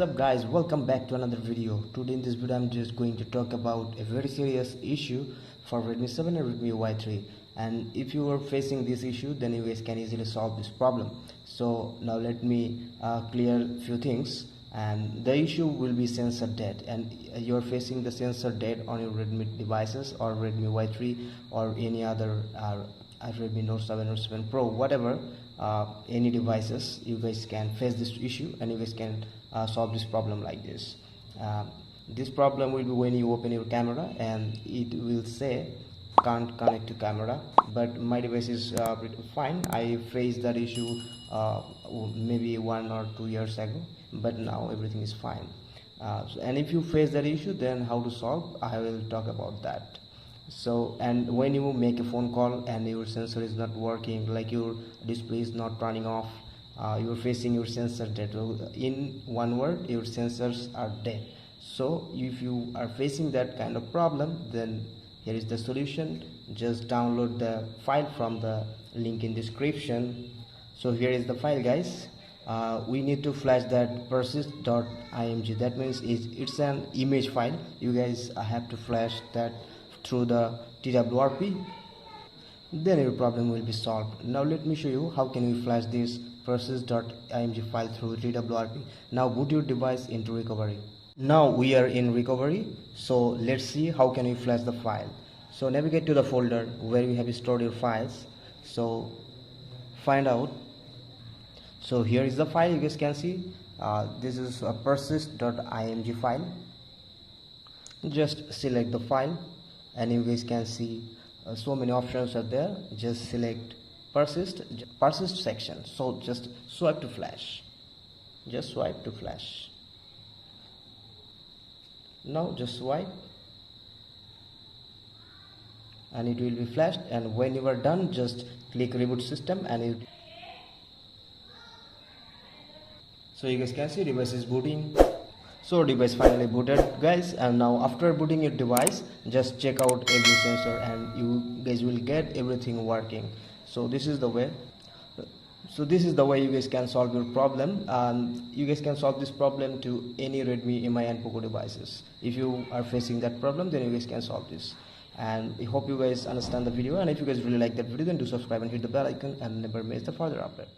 What's up guys, welcome back to another video. Today in this video I'm just going to talk about a very serious issue for Redmi 7 and Redmi Y3, and if you are facing this issue then you guys can easily solve this problem. So now let me clear few things. And the issue will be sensor dead, and you are facing the sensor dead on your Redmi devices or Redmi Y3 or any other Redmi Note 7 or 7 Pro, whatever, any devices, you guys can face this issue and you guys can solve this problem like this. This problem will be when you open your camera and it will say can't connect to camera, but my device is pretty fine. I faced that issue maybe 1 or 2 years ago, but now everything is fine. And if you face that issue, then how to solve, I will talk about that. So, and when you make a phone call and your sensor is not working, like your display is not turning off, you're facing your sensor dead. In one word, your sensors are dead. So if you are facing that kind of problem, then here is the solution. Just download the file from the link in description. So here is the file guys. We need to flash that persist.img. that means it's an image file. You guys have to flash that through the TWRP, then your problem will be solved. Now let me show you how can we flash this persist.img file through TWRP. Now boot your device into recovery. Now we are in recovery, so let's see how can we flash the file. So navigate to the folder where you have stored your files. So find out. So here is the file, you guys can see. This is a persist.img file. Just select the file and you guys can see so many options are there. Just select persist section. So just swipe to flash. Just swipe to flash. Now just swipe and it will be flashed, and when you are done just click reboot system and it. So you guys can see device is booting. So device finally booted guys, and now after booting your device just check out every sensor and you guys will get everything working. So this is the way. You guys can solve your problem, and you guys can solve this problem to any Redmi, MI and Poco devices. If you are facing that problem, then you guys can solve this. And I hope you guys understand the video, and if you guys really like that video, then do subscribe and hit the bell icon and never miss the further update.